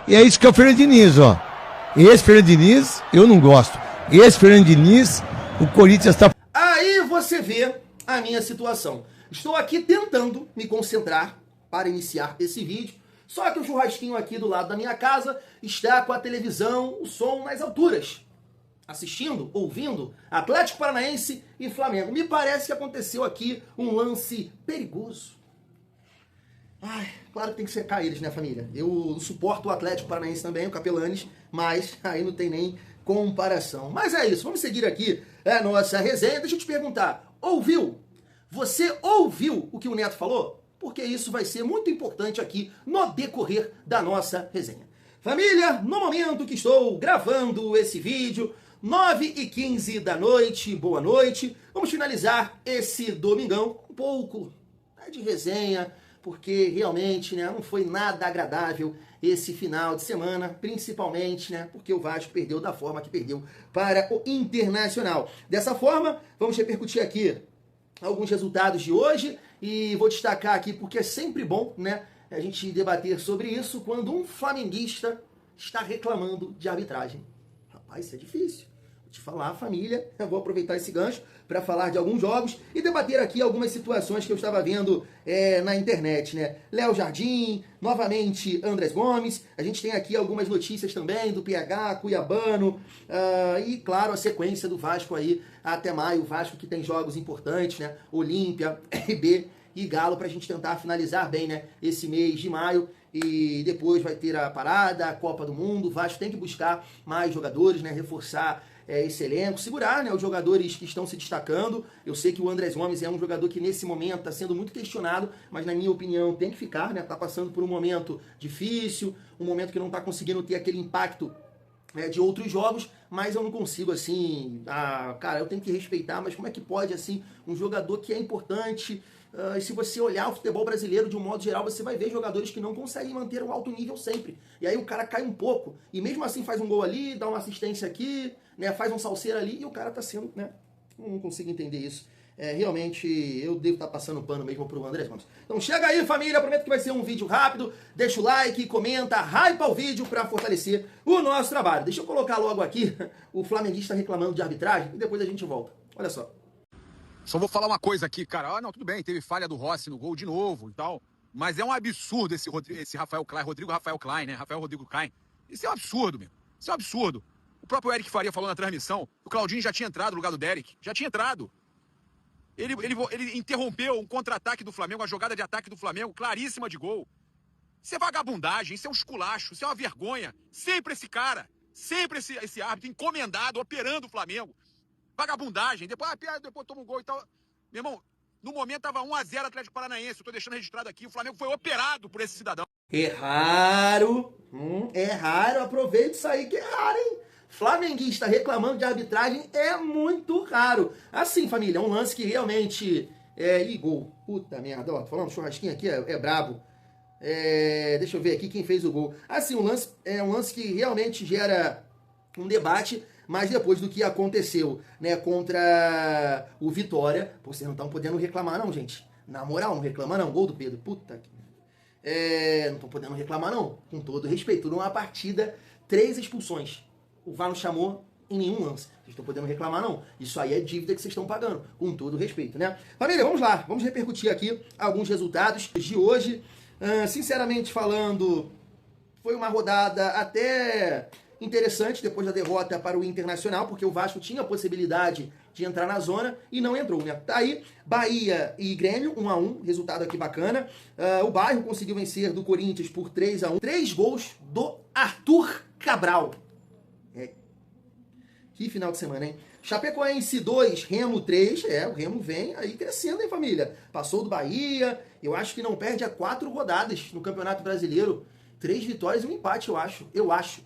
E é isso que é o Fernando Diniz, ó. Esse Fernando Diniz, eu não gosto. Esse Fernando Diniz, o Corinthians está... Aí você vê a minha situação. Estou aqui tentando me concentrar para iniciar esse vídeo, só que o churrasquinho aqui do lado da minha casa está com a televisão, o som nas alturas. Assistindo, ouvindo, Atlético Paranaense e Flamengo. Me parece que aconteceu aqui um lance perigoso. Ai, claro que tem que secar eles, né, família? Eu suporto o Atlético Paranaense também, o Capelanes, mas aí não tem nem comparação. Mas é isso, vamos seguir aqui a nossa resenha. Deixa eu te perguntar, ouviu? Você ouviu o que o Neto falou? Porque isso vai ser muito importante aqui no decorrer da nossa resenha. Família, no momento que estou gravando esse vídeo, 9h15 da noite, boa noite. Vamos finalizar esse domingão um pouco de resenha, porque realmente, né, não foi nada agradável esse final de semana, principalmente, né, porque o Vasco perdeu da forma que perdeu para o Internacional. Dessa forma, vamos repercutir aqui alguns resultados de hoje e vou destacar aqui porque é sempre bom, né, a gente debater sobre isso quando um flamenguista está reclamando de arbitragem. Rapaz, isso é difícil. Vou te falar, família, eu vou aproveitar esse gancho para falar de alguns jogos e debater aqui algumas situações que eu estava vendo na internet, né? Léo Jardim, novamente Andrés Gomes, a gente tem aqui algumas notícias também do PH, Cuiabano, e claro, a sequência do Vasco aí até maio, o Vasco que tem jogos importantes, né? Olímpia, RB e Galo, para a gente tentar finalizar bem, né, esse mês de maio, e depois vai ter a parada, a Copa do Mundo. O Vasco tem que buscar mais jogadores, né, reforçar esse elenco, segurar, né, os jogadores que estão se destacando. Eu sei que o Andrés Gomes é um jogador que nesse momento está sendo muito questionado, mas na minha opinião tem que ficar, né, tá passando por um momento difícil, um momento que não está conseguindo ter aquele impacto de outros jogos, mas eu não consigo, assim, cara, eu tenho que respeitar, mas como é que pode, assim, um jogador que é importante, e se você olhar o futebol brasileiro de um modo geral, você vai ver jogadores que não conseguem manter um alto nível sempre, e aí o cara cai um pouco, e mesmo assim faz um gol ali, dá uma assistência aqui, né, faz um salseiro ali, e o cara tá sendo, né, não consigo entender isso. Realmente eu devo estar passando pano mesmo pro Andrés Gomes. Então chega aí, família, prometo que vai ser um vídeo rápido, deixa o like, comenta, hypa o vídeo para fortalecer o nosso trabalho. Deixa eu colocar logo aqui o flamenguista reclamando de arbitragem e depois a gente volta. Olha só. Só vou falar uma coisa aqui, cara. Não, tudo bem, teve falha do Rossi no gol de novo e tal, mas é um absurdo esse Rafael Klein, Rodrigo Rafael Klein, né? Rafael Rodrigo Klein. Isso é um absurdo, meu. Isso é um absurdo. O próprio Eric Faria falou na transmissão, o Claudinho já tinha entrado no lugar do Derek. Já tinha entrado. Ele interrompeu um contra-ataque do Flamengo, uma jogada de ataque do Flamengo, claríssima de gol. Isso é vagabundagem, isso é um esculacho, isso é uma vergonha. Sempre esse cara, sempre esse árbitro encomendado, operando o Flamengo. Vagabundagem, depois toma um gol e tal. Meu irmão, no momento tava 1-0 Atlético Paranaense, eu tô deixando registrado aqui, o Flamengo foi operado por esse cidadão. É raro, aproveita isso aí que é raro, hein? Flamenguista reclamando de arbitragem é muito raro. Assim, família, é um lance que realmente Ih, gol. Puta merda, ó, tô falando, churrasquinho aqui é brabo. Deixa eu ver aqui quem fez o gol. Assim, um lance que realmente gera um debate, mas depois do que aconteceu, né, contra o Vitória, pô, vocês não estão podendo reclamar não, gente. Na moral, não reclama não. Gol do Pedro, puta que... não estão podendo reclamar não. Com todo respeito, numa partida, 3 expulsões. O VAR não chamou em nenhum lance. Vocês estão podendo reclamar não. Isso aí é dívida que vocês estão pagando, com todo respeito, né? Família, vamos lá. Vamos repercutir aqui alguns resultados de hoje. Sinceramente falando, foi uma rodada até interessante depois da derrota para o Internacional, porque o Vasco tinha a possibilidade de entrar na zona e não entrou, né? Tá aí, Bahia e Grêmio, 1-1, resultado aqui bacana. O Bairro conseguiu vencer do Corinthians por 3-1. 3 gols do Arthur Cabral. Que final de semana, hein? Chapecoense 2, Remo 3. O Remo vem aí crescendo, hein, família? Passou do Bahia, eu acho que não perde há 4 rodadas no Campeonato Brasileiro. 3 vitórias e um empate, eu acho.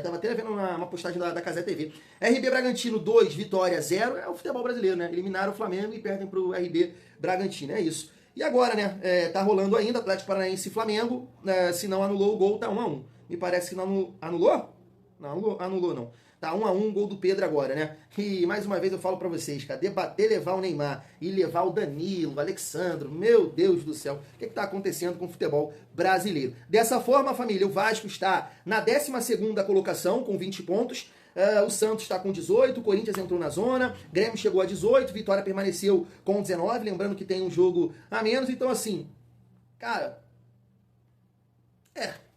Tava até vendo uma postagem da Cazé TV. RB Bragantino 2, Vitória 0. É o futebol brasileiro, né? Eliminaram o Flamengo e perdem pro RB Bragantino, é isso. E agora, né? Tá rolando ainda Atlético Paranaense e Flamengo. Se não anulou o gol, tá 1-1. Me parece que não anulou? Não, anulou não. Tá 1-1, gol do Pedro agora, né? E mais uma vez eu falo pra vocês, cara, debater levar o Neymar e levar o Danilo, o Alexandro, meu Deus do céu, o que tá acontecendo com o futebol brasileiro? Dessa forma, família, o Vasco está na 12ª colocação com 20 pontos, o Santos está com 18, o Corinthians entrou na zona, Grêmio chegou a 18, Vitória permaneceu com 19, lembrando que tem um jogo a menos, então assim, cara,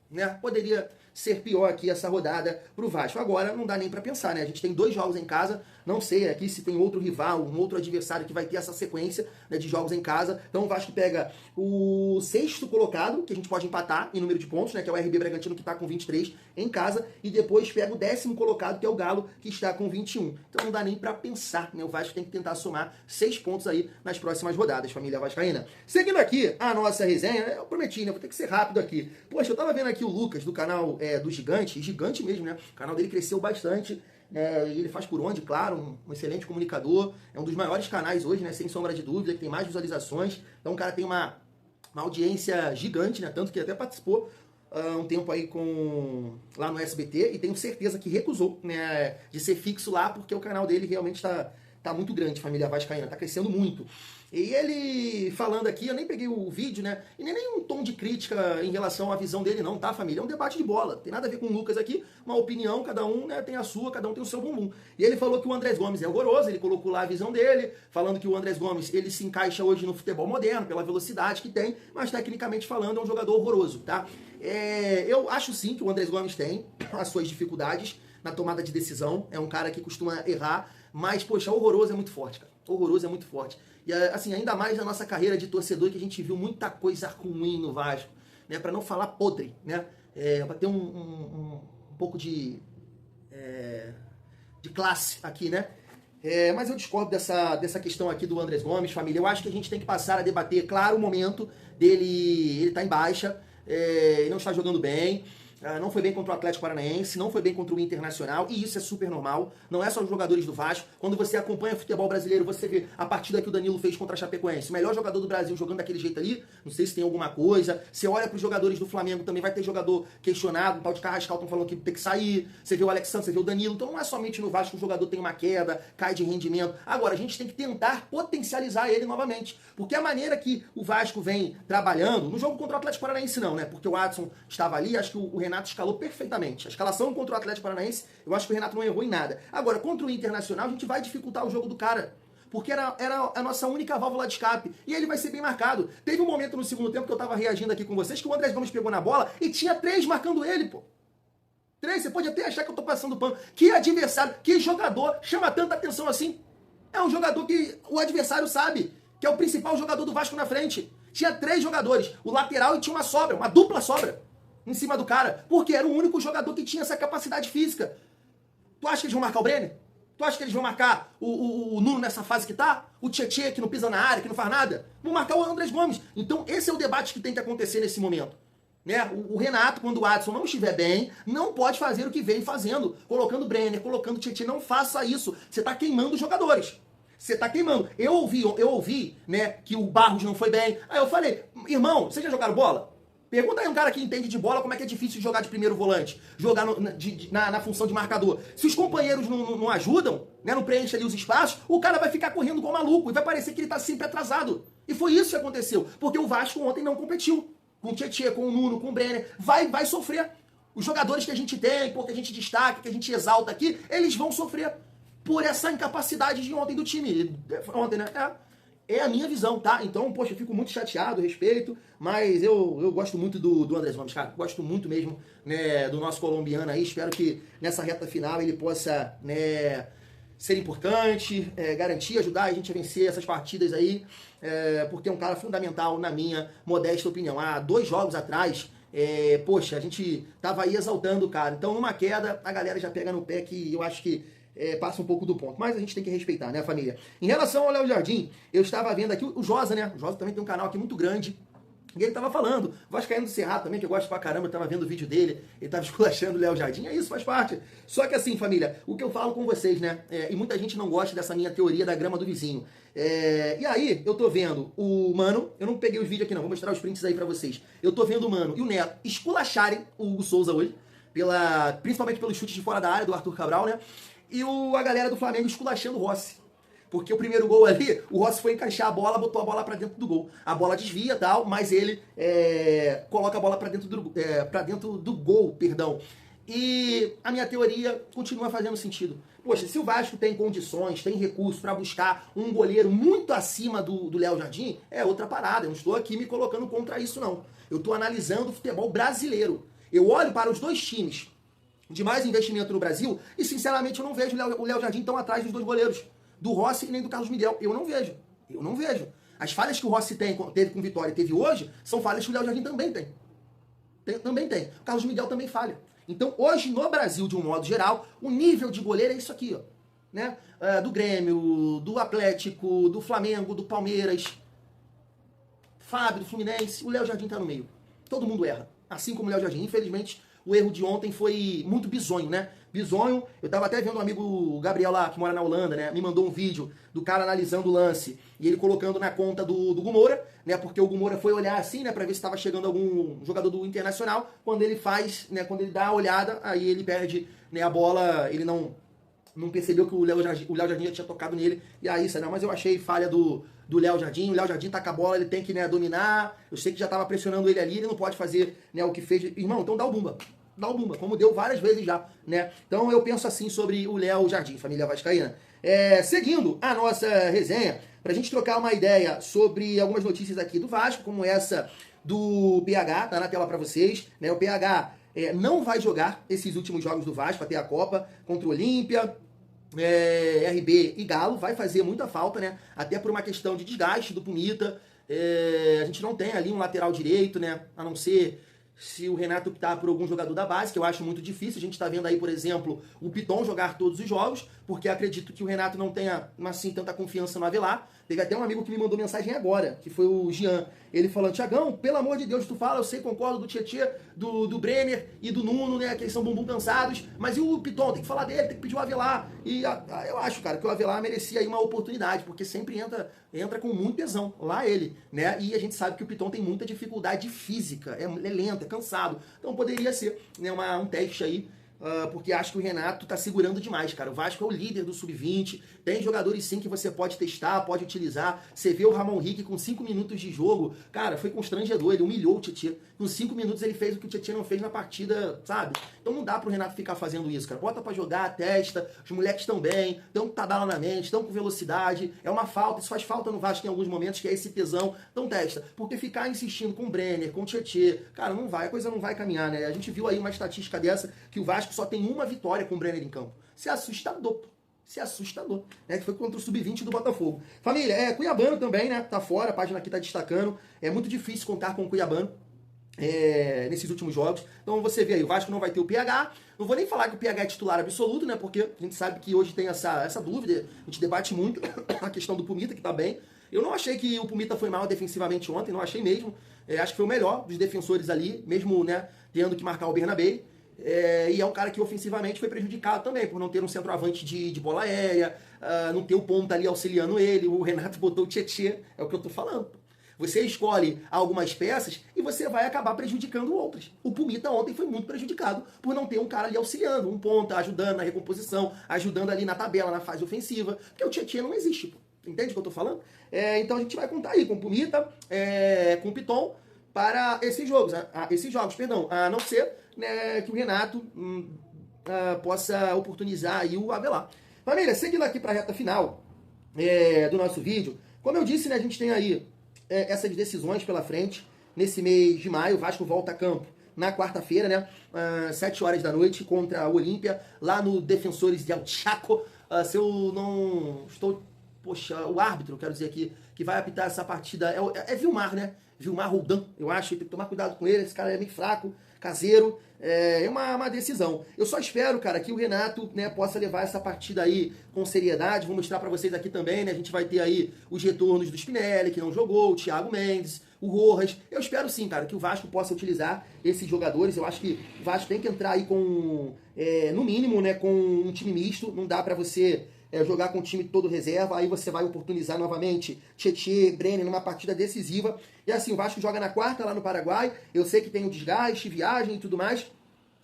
né, poderia ser pior aqui essa rodada pro Vasco. Agora não dá nem pra pensar, né? A gente tem 2 jogos em casa, não sei aqui se tem outro rival, um outro adversário que vai ter essa sequência, né, de jogos em casa. Então o Vasco pega o 6º colocado, que a gente pode empatar em número de pontos, né, que é o RB Bragantino, que tá com 23 em casa, e depois pega o 10º colocado, que é o Galo, que está com 21. Então não dá nem pra pensar, né? O Vasco tem que tentar somar 6 pontos aí nas próximas rodadas, família vascaína. Seguindo aqui a nossa resenha, eu prometi, né? Vou ter que ser rápido aqui. Poxa, eu tava vendo aqui o Lucas, do canal do Gigante, gigante mesmo, né? O canal dele cresceu bastante, e ele faz por onde, claro, um excelente comunicador, é um dos maiores canais hoje, né? Sem sombra de dúvida, que tem mais visualizações, então o cara tem uma audiência gigante, né? Tanto que até participou um tempo aí lá no SBT, e tenho certeza que recusou, né, de ser fixo lá, porque o canal dele realmente tá muito grande, família vascaína, tá crescendo muito. E ele falando aqui, eu nem peguei o vídeo, né, e nem um tom de crítica em relação à visão dele não, tá, família? É um debate de bola, tem nada a ver com o Lucas aqui, uma opinião, cada um, né, tem a sua, cada um tem o seu bumbum. E ele falou que o Andrés Gomes é horroroso, ele colocou lá a visão dele, falando que o Andrés Gomes, ele se encaixa hoje no futebol moderno, pela velocidade que tem, mas tecnicamente falando é um jogador horroroso, tá? Eu acho sim que o Andrés Gomes tem as suas dificuldades na tomada de decisão, é um cara que costuma errar, mas, poxa, horroroso é muito forte, cara. Horroroso é muito forte. E, assim, ainda mais na nossa carreira de torcedor, que a gente viu muita coisa ruim no Vasco, né? Pra não falar podre, né? Pra ter um pouco de classe aqui, né? Mas eu discordo dessa questão aqui do Andrés Gomes, família. Eu acho que a gente tem que passar a debater, claro, o momento dele, ele tá em baixa, ele não está jogando bem, não foi bem contra o Atlético Paranaense, não foi bem contra o Internacional, e isso é super normal, não é só os jogadores do Vasco. Quando você acompanha o futebol brasileiro, você vê a partida que o Danilo fez contra a Chapecoense, o melhor jogador do Brasil jogando daquele jeito ali, não sei se tem alguma coisa. Você olha para os jogadores do Flamengo, também vai ter jogador questionado, um tal de Carrascal, estão falando que tem que sair, você vê o Alexandre, você vê o Danilo, então não é somente no Vasco que o jogador tem uma queda, cai de rendimento. Agora, a gente tem que tentar potencializar ele novamente, porque a maneira que o Vasco vem trabalhando, no jogo contra o Atlético Paranaense não, né, porque o Adson estava ali, acho que o Renato escalou perfeitamente. A escalação contra o Atlético Paranaense, eu acho que o Renato não errou em nada. Agora, contra o Internacional, a gente vai dificultar o jogo do cara, porque era a nossa única válvula de escape, e ele vai ser bem marcado. Teve um momento no segundo tempo que eu tava reagindo aqui com vocês, que o Andrés Gomes pegou na bola e tinha 3 marcando ele, pô. 3, você pode até achar que eu tô passando pano. Que adversário, que jogador chama tanta atenção assim? É um jogador que o adversário sabe, que é o principal jogador do Vasco na frente. Tinha 3 jogadores, o lateral, e tinha uma sobra, uma dupla sobra em cima do cara, porque era o único jogador que tinha essa capacidade física. Tu acha que eles vão marcar o Brenner? Tu acha que eles vão marcar o Nuno nessa fase que tá? O Tietê, que não pisa na área, que não faz nada? Vão marcar o Andrés Gomes. Então esse é o debate que tem que acontecer nesse momento. Né? O Renato, quando o Adson não estiver bem, não pode fazer o que vem fazendo, colocando o Brenner, colocando o Tietê. Não faça isso. Você tá queimando os jogadores. Você tá queimando. Eu ouvi, né, que o Barros não foi bem. Aí eu falei, irmão, vocês já jogaram bola? Pergunta aí um cara que entende de bola como é que é difícil jogar de primeiro volante, jogar na função de marcador. Se os companheiros não ajudam, né, não preenchem ali os espaços, o cara vai ficar correndo igual maluco e vai parecer que ele tá sempre atrasado. E foi isso que aconteceu, porque o Vasco ontem não competiu. Com o Tietê, com o Nuno, com o Brenner, vai sofrer. Os jogadores que a gente tem, que a gente destaca, que a gente exalta aqui, eles vão sofrer por essa incapacidade de ontem do time. Ontem, né? É a minha visão, tá? Então, poxa, eu fico muito chateado, respeito, mas eu gosto muito do Andrés Gomes, cara. Gosto muito mesmo, né, do nosso colombiano aí. Espero que nessa reta final ele possa, né, ser importante, garantir, ajudar a gente a vencer essas partidas aí, porque é um cara fundamental na minha modesta opinião. Há 2 jogos atrás, poxa, a gente tava aí exaltando o cara. Então, numa queda, a galera já pega no pé, que eu acho que passa um pouco do ponto. Mas a gente tem que respeitar, né, família? Em relação ao Léo Jardim, eu estava vendo aqui o Josa, né? O Josa também tem um canal aqui muito grande. E ele tava falando, Vascaíno do Cerrado também, que eu gosto pra caramba, eu tava vendo o vídeo dele, ele tava esculachando o Léo Jardim, é isso, faz parte. Só que assim, família, o que eu falo com vocês, né, e muita gente não gosta dessa minha teoria da grama do vizinho. E aí, eu tô vendo o Mano, eu não peguei os vídeos aqui não, vou mostrar os prints aí pra vocês. Eu tô vendo o Mano e o Neto esculacharem o Hugo Souza hoje, principalmente pelos chutes de fora da área do Arthur Cabral, né? E a galera do Flamengo esculachando o Rossi. Porque o primeiro gol ali, o Rossi foi encaixar a bola, botou a bola pra dentro do gol. A bola desvia e tal, mas ele coloca a bola pra dentro do gol, perdão. E a minha teoria continua fazendo sentido. Poxa, se o Vasco tem condições, tem recurso para buscar um goleiro muito acima do Léo Jardim, é outra parada. Eu não estou aqui me colocando contra isso, não. Eu estou analisando o futebol brasileiro. Eu olho para os dois times de mais investimento no Brasil e, sinceramente, eu não vejo o Léo Jardim tão atrás dos dois goleiros, do Rossi e nem do Carlos Miguel. Eu não vejo. Eu não vejo. As falhas que o Rossi teve com Vitória e teve hoje são falhas que o Léo Jardim também tem. Também tem. O Carlos Miguel também falha. Então, hoje, no Brasil, de um modo geral, o nível de goleiro é isso aqui, ó. Né? Do Grêmio, do Atlético, do Flamengo, do Palmeiras, Fábio, do Fluminense. O Léo Jardim tá no meio. Todo mundo erra. Assim como o Léo Jardim. Infelizmente, o erro de ontem foi muito bizonho, né? Bizonho. Eu tava até vendo um amigo Gabriel lá, que mora na Holanda, né? Me mandou um vídeo do cara analisando o lance e ele colocando na conta do Gumora, né? Porque o Gumora foi olhar assim, né? Pra ver se tava chegando algum jogador do Internacional. Quando ele faz, né? Quando ele dá a olhada, aí ele perde, né, a bola. Ele não percebeu que o Léo Jardim já tinha tocado nele. E aí, isso, não, mas eu achei falha do Léo Jardim. O Léo Jardim tá com a bola, ele tem que, né, dominar. Eu sei que já tava pressionando ele ali, ele não pode fazer, né, o que fez. Irmão, então dá o bumba. Dá o bumba, como deu várias vezes já, né? Então eu penso assim sobre o Léo Jardim, família vascaína. Seguindo a nossa resenha, pra gente trocar uma ideia sobre algumas notícias aqui do Vasco, como essa do PH, tá na tela pra vocês, né? O PH não vai jogar esses últimos jogos do Vasco até a Copa, contra o Olímpia, RB e Galo, vai fazer muita falta, né? Até por uma questão de desgaste do Pumita. A gente não tem ali um lateral direito, né? A não ser se o Renato optar por algum jogador da base, que eu acho muito difícil. A gente está vendo aí, por exemplo, o Piton jogar todos os jogos, porque acredito que o Renato não tenha, assim, tanta confiança no Avelar. Teve até um amigo que me mandou mensagem agora, que foi o Jean. Ele falando, Thiagão, pelo amor de Deus, tu fala, eu sei, concordo do Tietê, do Brenner e do Nuno, né, que eles são bumbum cansados, mas e o Piton? Tem que falar dele, tem que pedir o Avelar. E eu acho, cara, que o Avelar merecia aí uma oportunidade, porque sempre entra com muito tesão, lá ele, né, e a gente sabe que o Piton tem muita dificuldade física, é lento, é cansado, então poderia ser, né, um teste aí, porque acho que o Renato tá segurando demais, cara. O Vasco é o líder do Sub-20, tem jogadores sim que você pode testar, pode utilizar. Você vê o Ramon Rick com 5 minutos de jogo, cara, foi constrangedor, ele humilhou o Tietê. Com 5 minutos ele fez o que o Tietê não fez na partida, sabe? Então não dá pro Renato ficar fazendo isso, cara. Bota pra jogar, testa, os moleques estão bem, estão com tabela na mente, estão com velocidade, é uma falta, isso faz falta no Vasco em alguns momentos, que é esse tesão, então testa. Porque ficar insistindo com o Brenner, com o Tietê, cara, não vai, a coisa não vai caminhar, né? A gente viu aí uma estatística dessa, que o Vasco só tem uma vitória com o Brenner em campo. Isso é assustador, pô. Isso é assustador, né? Que foi contra o Sub-20 do Botafogo. Família, Cuiabano também, né? Tá fora, a página aqui tá destacando. É muito difícil contar com o Cuiabano nesses últimos jogos. Então você vê aí, o Vasco não vai ter o PH. Não vou nem falar que o PH é titular absoluto, né? Porque a gente sabe que hoje tem essa dúvida. A gente debate muito a questão do Pumita, que tá bem. Eu não achei que o Pumita foi mal defensivamente ontem, não achei mesmo. Acho que foi o melhor dos defensores ali, mesmo, né, tendo que marcar o Bernabé. E é um cara que ofensivamente foi prejudicado também, por não ter um centroavante de bola aérea, não ter o ponta ali auxiliando ele. O Renato botou o Tietê, é o que eu tô falando. Você escolhe algumas peças e você vai acabar prejudicando outras. O Pumita ontem foi muito prejudicado por não ter um cara ali auxiliando, um ponta, ajudando na recomposição, ajudando ali na tabela, na fase ofensiva, porque o Tietê não existe, pô. Entende o que eu tô falando? Então a gente vai contar aí com o Pumita, com o Piton, para esses jogos, a não ser, né, que o Renato possa oportunizar aí o Avelar. Família, seguindo aqui para a reta final do nosso vídeo, como eu disse, né, a gente tem aí essas decisões pela frente. Nesse mês de maio, o Vasco volta a campo na quarta-feira, né, 7 horas da noite, contra o Olímpia, lá no Defensores de El Chaco. Se eu não estou... Poxa, o árbitro, quero dizer aqui, que vai apitar essa partida é Vilmar, né? Vilmar Roldan, eu acho, tem que tomar cuidado com ele, esse cara é meio fraco, caseiro, é uma decisão. Eu só espero, cara, que o Renato, né, possa levar essa partida aí com seriedade. Vou mostrar pra vocês aqui também, né? A gente vai ter aí os retornos do Spinelli, que não jogou, o Thiago Mendes, o Rojas. Eu espero sim, cara, que o Vasco possa utilizar esses jogadores. Eu acho que o Vasco tem que entrar aí com, no mínimo, né, com um time misto. Não dá pra você jogar com o time todo reserva, aí você vai oportunizar novamente Tietê, Brenner numa partida decisiva. E assim, o Vasco joga na quarta lá no Paraguai. Eu sei que tem o desgaste, viagem e tudo mais,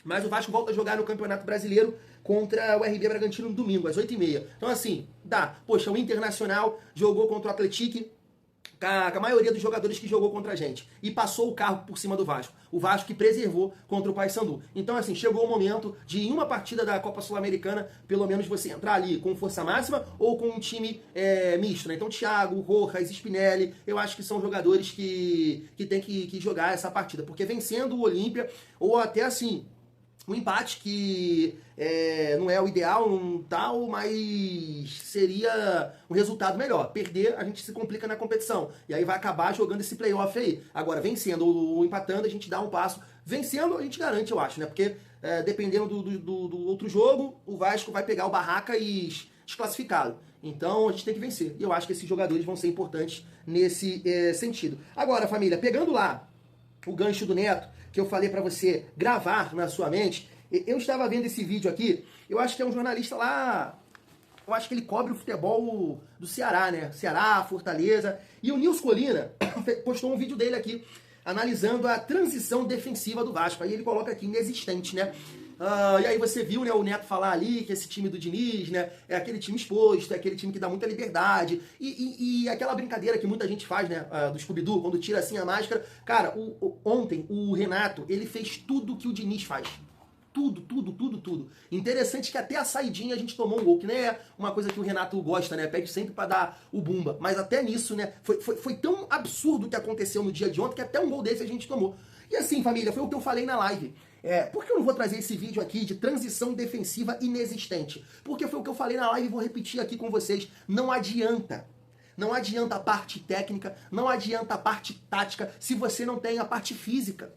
Mas o Vasco volta a jogar no Campeonato Brasileiro contra o RB Bragantino no domingo, às 8h30. Então assim, dá. Poxa, o Internacional jogou contra o Atlético, com a maioria dos jogadores que jogou contra a gente, e passou o carro por cima do Vasco. O Vasco que preservou contra o Paysandu. Então, assim, chegou o momento de, em uma partida da Copa Sul-Americana, pelo menos você entrar ali com força máxima ou com um time misto, né? Então, Thiago, Rojas, Spinelli, eu acho que são jogadores que tem que jogar essa partida. Porque vencendo o Olímpia, ou até assim, um empate que não é o ideal, um tal, mas seria um resultado melhor. Perder, a gente se complica na competição. E aí vai acabar jogando esse playoff aí. Agora, vencendo ou empatando, a gente dá um passo. Vencendo, a gente garante, eu acho, né? Porque dependendo do outro jogo, o Vasco vai pegar o Barraca e desclassificado. Então, a gente tem que vencer. E eu acho que esses jogadores vão ser importantes nesse sentido. Agora, família, pegando lá o gancho do Neto, que eu falei pra você gravar na sua mente, eu estava vendo esse vídeo aqui, eu acho que é um jornalista lá, eu acho que ele cobre o futebol do Ceará, né? Ceará, Fortaleza, e o Nils Colina postou um vídeo dele aqui, analisando a transição defensiva do Vasco, aí ele coloca aqui, inexistente, né? E aí você viu, né, o Neto falar ali que esse time do Diniz, né, é aquele time exposto, é aquele time que dá muita liberdade, e aquela brincadeira que muita gente faz, né, do Scooby-Doo, quando tira assim a máscara. Cara, ontem o Renato, ele fez tudo que o Diniz faz. Tudo. Interessante que até a saidinha a gente tomou um gol, que nem é uma coisa que o Renato gosta, né? Pede sempre pra dar o bumba. Mas até nisso, né? Foi tão absurdo o que aconteceu no dia de ontem que até um gol desse a gente tomou. E assim, família, foi o que eu falei na live. Por que eu não vou trazer esse vídeo aqui de transição defensiva inexistente? Porque foi o que eu falei na live e vou repetir aqui com vocês. Não adianta. Não adianta a parte técnica, não adianta a parte tática, se você não tem a parte física.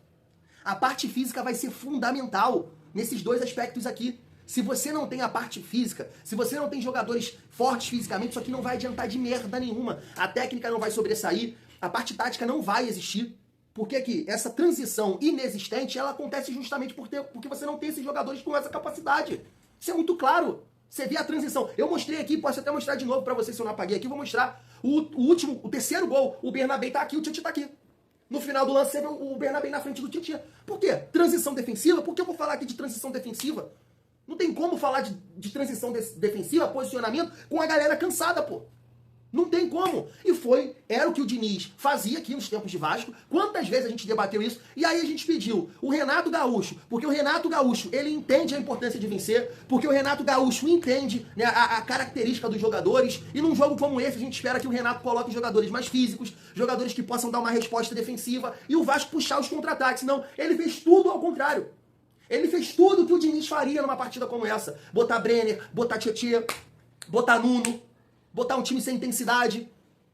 A parte física vai ser fundamental nesses dois aspectos aqui. Se você não tem a parte física, se você não tem jogadores fortes fisicamente, isso aqui não vai adiantar de merda nenhuma. A técnica não vai sobressair, a parte tática não vai existir. Porque que essa transição inexistente, ela acontece justamente porque você não tem esses jogadores com essa capacidade. Isso é muito claro. Você vê a transição. Eu mostrei aqui, posso até mostrar de novo pra vocês se eu não apaguei aqui, vou mostrar. O terceiro gol, o Bernabé tá aqui, o Tite tá aqui. No final do lance, você vê o Bernabé na frente do Tite. Por quê? Transição defensiva? Por que eu vou falar aqui de transição defensiva? Não tem como falar de transição defensiva, posicionamento, com a galera cansada, pô. Não tem como. E era o que o Diniz fazia aqui nos tempos de Vasco. Quantas vezes a gente debateu isso? E aí a gente pediu o Renato Gaúcho, porque o Renato Gaúcho, ele entende a importância de vencer, porque o Renato Gaúcho entende, né, a característica dos jogadores, e num jogo como esse a gente espera que o Renato coloque jogadores mais físicos, jogadores que possam dar uma resposta defensiva, e o Vasco puxar os contra-ataques. Não, ele fez tudo ao contrário. Ele fez tudo que o Diniz faria numa partida como essa. Botar Brenner, botar Tietê, botar Nuno, botar um time sem intensidade.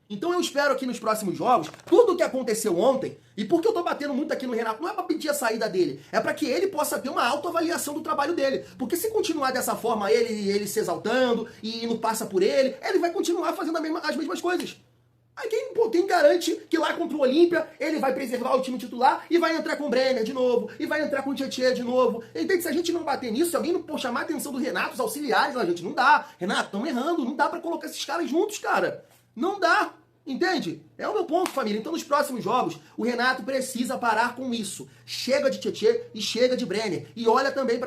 Então eu espero aqui nos próximos jogos, tudo o que aconteceu ontem, e porque eu tô batendo muito aqui no Renato, não é pra pedir a saída dele, é pra que ele possa ter uma autoavaliação do trabalho dele. Porque se continuar dessa forma, ele se exaltando, e não passa por ele vai continuar fazendo as mesmas coisas. Aí quem garante que lá contra o Olímpia ele vai preservar o time titular e vai entrar com o Brenner de novo, e vai entrar com o Tietê de novo? Entende? Se a gente não bater nisso, se alguém não chamar a atenção do Renato, os auxiliares, a gente não dá. Renato, estamos errando, não dá pra colocar esses caras juntos, cara. Não dá. Entende? É o meu ponto, família. Então, nos próximos jogos, o Renato precisa parar com isso. Chega de Tietê e chega de Brenner. E olha também,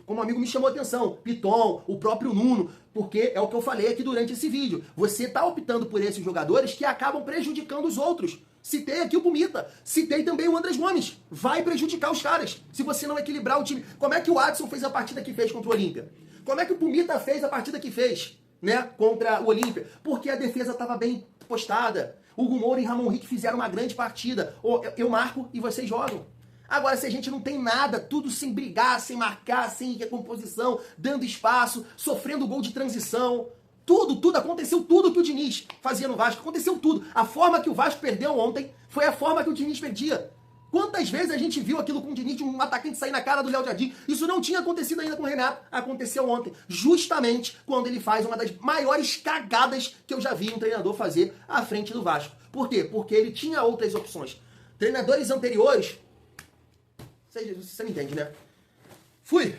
como um amigo me chamou a atenção, Piton, o próprio Nuno, porque é o que eu falei aqui durante esse vídeo. Você tá optando por esses jogadores que acabam prejudicando os outros. Citei aqui o Pumita, citei também o Andrés Gomes. Vai prejudicar os caras, se você não equilibrar o time. Como é que o Adson fez a partida que fez contra o Olímpia? Como é que o Pumita fez a partida que fez, né, contra o Olímpia? Porque a defesa estava bem postada. Hugo Moura e Ramon Rick fizeram uma grande partida. Eu marco e vocês jogam. Agora, se a gente não tem nada, tudo sem brigar, sem marcar, sem recomposição, dando espaço, sofrendo gol de transição, tudo, aconteceu tudo que o Diniz fazia no Vasco, aconteceu tudo. A forma que o Vasco perdeu ontem foi a forma que o Diniz perdia. Quantas vezes a gente viu aquilo com o Diniz, de um atacante sair na cara do Léo Jardim? Isso não tinha acontecido ainda com o Renato, aconteceu ontem, justamente quando ele faz uma das maiores cagadas que eu já vi um treinador fazer à frente do Vasco. Por quê? Porque ele tinha outras opções. Treinadores anteriores, você me entende, né? Fui!